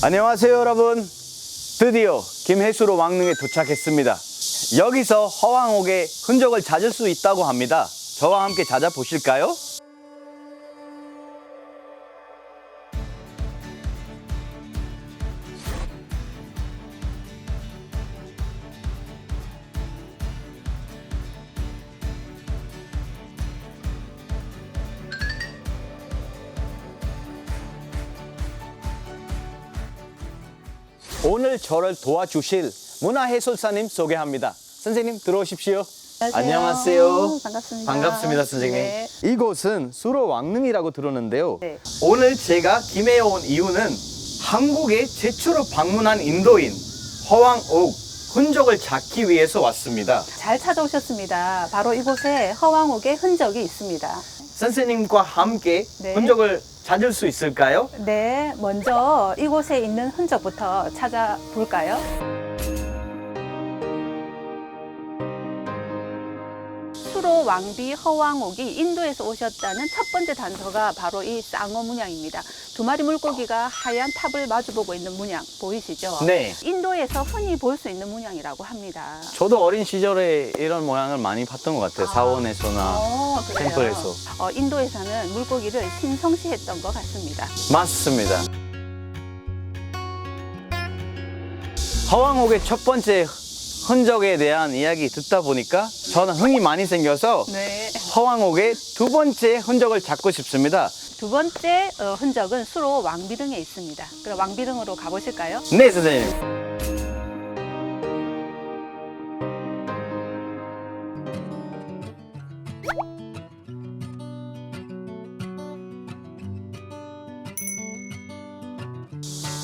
안녕하세요 여러분, 드디어 김해수로 왕릉에 도착했습니다. 여기서 허왕옥의 흔적을 찾을 수 있다고 합니다. 저와 함께 찾아보실까요? 오늘 저를 도와주실 문화해설사님 소개합니다. 선생님 들어오십시오. 안녕하세요. 반갑습니다. 반갑습니다, 선생님. 네. 이곳은 수로 왕릉이라고 들었는데요. 네. 오늘 제가 김해에 온 이유는 한국에 최초로 방문한 인도인 허왕옥 흔적을 찾기 위해서 왔습니다. 잘 찾아오셨습니다. 바로 이곳에 허왕옥의 흔적이 있습니다. 선생님과 함께 네. 흔적을 찾을 수 있을까요? 네, 먼저 이곳에 있는 흔적부터 찾아볼까요? 수로 왕비 허왕옥이 인도에서 오셨다는 첫 번째 단서가 바로 이 쌍어 문양입니다. 두 마리 물고기가 하얀 탑을 마주보고 있는 문양 보이시죠? 네. 인도에서 흔히 볼 수 있는 문양이라고 합니다. 저도 어린 시절에 이런 모양을 많이 봤던 것 같아요. 사원에서나 그래요? 템플에서. 인도에서는 물고기를 신성시했던 것 같습니다. 맞습니다. 허왕옥의 첫 번째 흔적에 대한 이야기 듣다 보니까 저는 흥이 많이 생겨서 네. 허왕옥의 두 번째 흔적을 찾고 싶습니다. 두 번째 흔적은 수로 왕비릉에 있습니다. 그럼 왕비릉으로 가보실까요? 네, 선생님.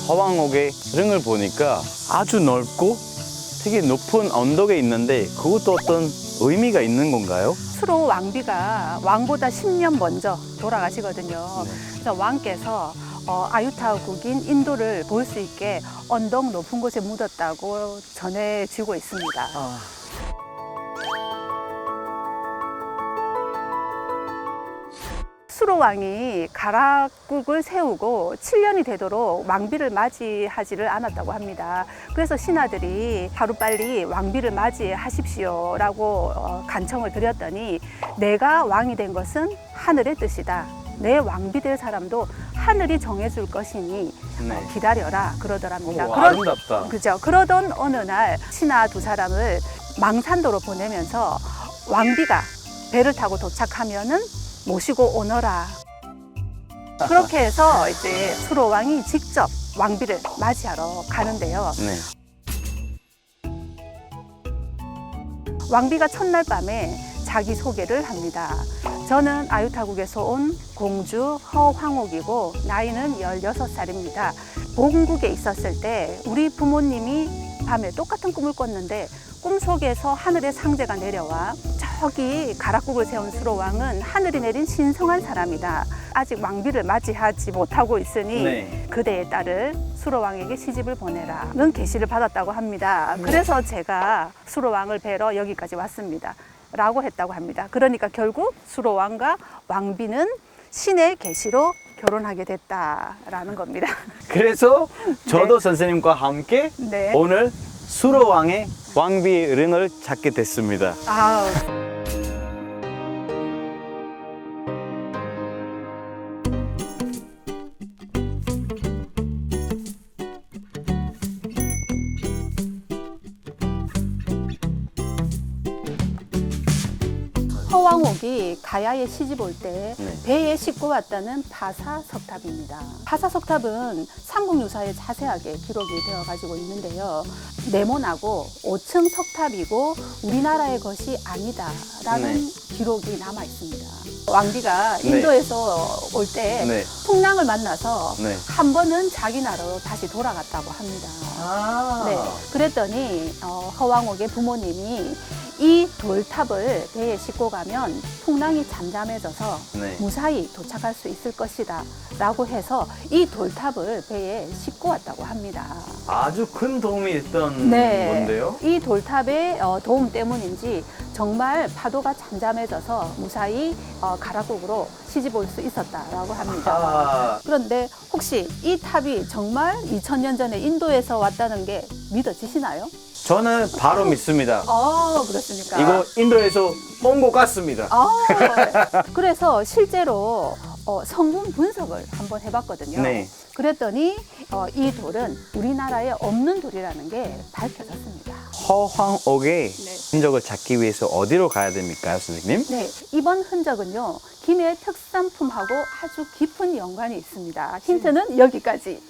허왕옥의 릉을 보니까 아주 넓고 되게 높은 언덕에 있는데 그것도 어떤 의미가 있는 건가요? 수로 왕비가 왕보다 10년 먼저 돌아가시거든요. 그래서 왕께서 아유타국인 인도를 볼 수 있게 언덕 높은 곳에 묻었다고 전해지고 있습니다. 수로 왕이 가락국을 세우고 7년이 되도록 왕비를 맞이하지를 않았다고 합니다. 그래서 신하들이 하루빨리 왕비를 맞이하십시오라고 간청을 드렸더니 내가 왕이 된 것은 하늘의 뜻이다. 내 왕비 될 사람도 하늘이 정해줄 것이니 네. 기다려라 그러더랍니다. 오, 아름답다. 그죠. 그러던 어느 날 신하 두 사람을 망산도로 보내면서 왕비가 배를 타고 도착하면은 모시고 오너라. 그렇게 해서 이제 수로 왕이 직접 왕비를 맞이하러 가는데요. 네. 왕비가 첫날 밤에 자기 소개를 합니다. 저는 아유타국에서 온 공주 허황옥이고 나이는 16살입니다. 본국에 있었을 때 우리 부모님이 밤에 똑같은 꿈을 꿨는데 꿈속에서 하늘의 상제가 내려와 저기 가락국을 세운 수로왕은 하늘이 내린 신성한 사람이다. 아직 왕비를 맞이하지 못하고 있으니 네. 그대의 딸을 수로왕에게 시집을 보내라는 계시를 받았다고 합니다. 그래서 제가 수로왕을 뵈러 여기까지 왔습니다. 라고 했다고 합니다. 그러니까 결국 수로왕과 왕비는 신의 계시로 결혼하게 됐다라는 겁니다. 그래서 저도 선생님과 함께 네. 오늘 수로왕의 왕비릉을 찾게 됐습니다. 아우. 허왕옥이 가야에 시집 올 때 네. 배에 싣고 왔다는 파사석탑입니다. 파사석탑은 삼국유사에 자세하게 기록이 되어 가지고 있는데요. 네모나고 5층 석탑이고 우리나라의 것이 아니다라는 네. 기록이 남아 있습니다. 왕비가 네. 인도에서 올 때 네. 풍랑을 만나서 네. 한 번은 자기 나라로 다시 돌아갔다고 합니다. 네, 그랬더니 허왕옥의 부모님이 이 돌탑을 배에 싣고 가면 풍랑이 잠잠해져서 네. 무사히 도착할 수 있을 것이다 라고 해서 이 돌탑을 배에 싣고 왔다고 합니다. 아주 큰 도움이 됐던 네, 건데요. 이 돌탑의 도움 때문인지 정말 파도가 잠잠해져서 무사히 가락국으로 시집 올 수 있었다라고 합니다. 아, 그런데 혹시 이 탑이 정말 2000년 전에 인도에서 왔다는 게 믿어지시나요? 저는 바로 믿습니다. 그렇습니까? 이거 인도에서 온 것 같습니다. 그래서 실제로 성분 분석을 한번 해봤거든요. 네. 그랬더니 이 돌은 우리나라에 없는 돌이라는 게 밝혀졌습니다. 허황옥의 네. 흔적을 찾기 위해서 어디로 가야 됩니까, 선생님? 네, 이번 흔적은요, 김해 특산품하고 아주 깊은 연관이 있습니다. 힌트는 여기까지.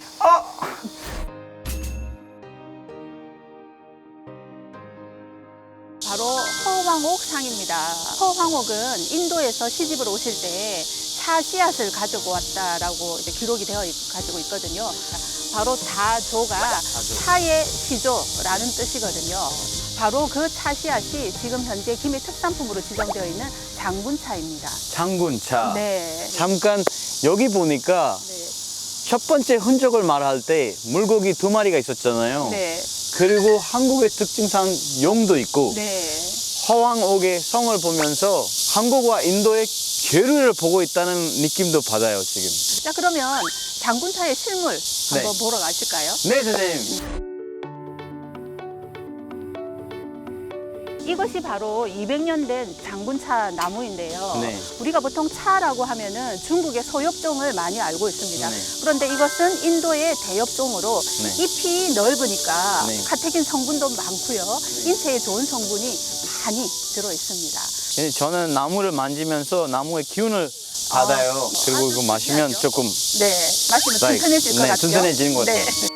바로 허황옥 상입니다. 허황옥은 인도에서 시집을 오실 때 차 씨앗을 가지고 왔다라고 이제 기록이 가지고 있거든요. 바로 다조가 차의 시조라는 뜻이거든요. 바로 그 차 씨앗이 지금 현재 김해 특산품으로 지정되어 있는 장군차입니다. 장군차. 네. 잠깐 여기 보니까 네. 첫 번째 흔적을 말할 때 물고기 2마리가 있었잖아요. 네. 그리고 한국의 특징상 용도 있고 네. 허황옥의 성을 보면서 한국과 인도의 교류를 보고 있다는 느낌도 받아요, 지금. 자, 그러면 장군차의 실물 한번 네. 보러 가실까요? 네, 선생님. 이것이 바로 200년 된 장군차 나무인데요. 네. 우리가 보통 차라고 하면은 중국의 소엽종을 많이 알고 있습니다. 네. 그런데 이것은 인도의 대엽종으로 네. 잎이 넓으니까 네. 카테킨 성분도 많고요. 인체에 좋은 성분이 많이 들어 있습니다. 저는 나무를 만지면서 나무의 기운을 받아요. 그리고 이거 마시면 신기하죠? 조금 네, 마시면 튼튼해질 것 네, 같죠? 튼튼해지는 것 같아요. 네.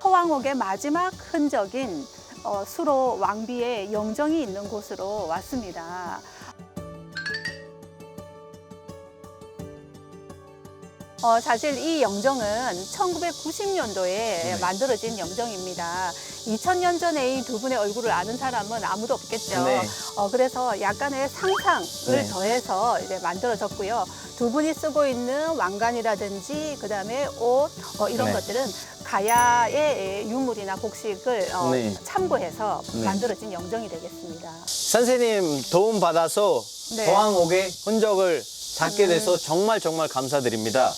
허황옥의 마지막 흔적인 수로 왕비의 영정이 있는 곳으로 왔습니다. 사실 이 영정은 1990년도에 만들어진 영정입니다. 2000년 전에 이 두 분의 얼굴을 아는 사람은 아무도 없겠죠. 네. 그래서 약간의 상상을 네. 더해서 이제 만들어졌고요. 두 분이 쓰고 있는 왕관이라든지 그다음에 옷 이런 네. 것들은 가야의 유물이나 곡식을 네. 참고해서 네. 만들어진 영정이 되겠습니다. 선생님 도움 받아서 네. 허황옥의 흔적을 찾게 돼서 정말 감사드립니다.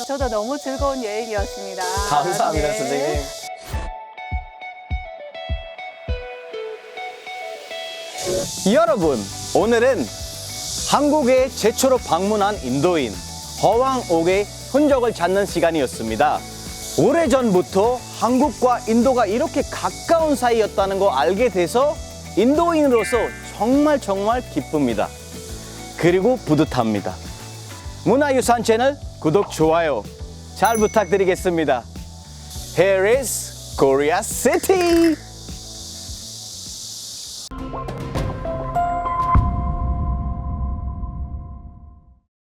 저도 너무 즐거운 여행이었습니다. 감사합니다, 네. 선생님. 여러분, 오늘은 한국에 최초로 방문한 인도인 허황옥의 흔적을 찾는 시간이었습니다. 오래전부터 한국과 인도가 이렇게 가까운 사이였다는 거 알게 돼서 인도인으로서 정말 기쁩니다. 그리고 뿌듯합니다. 문화유산 채널 구독, 좋아요 잘 부탁드리겠습니다. Here is Korea City!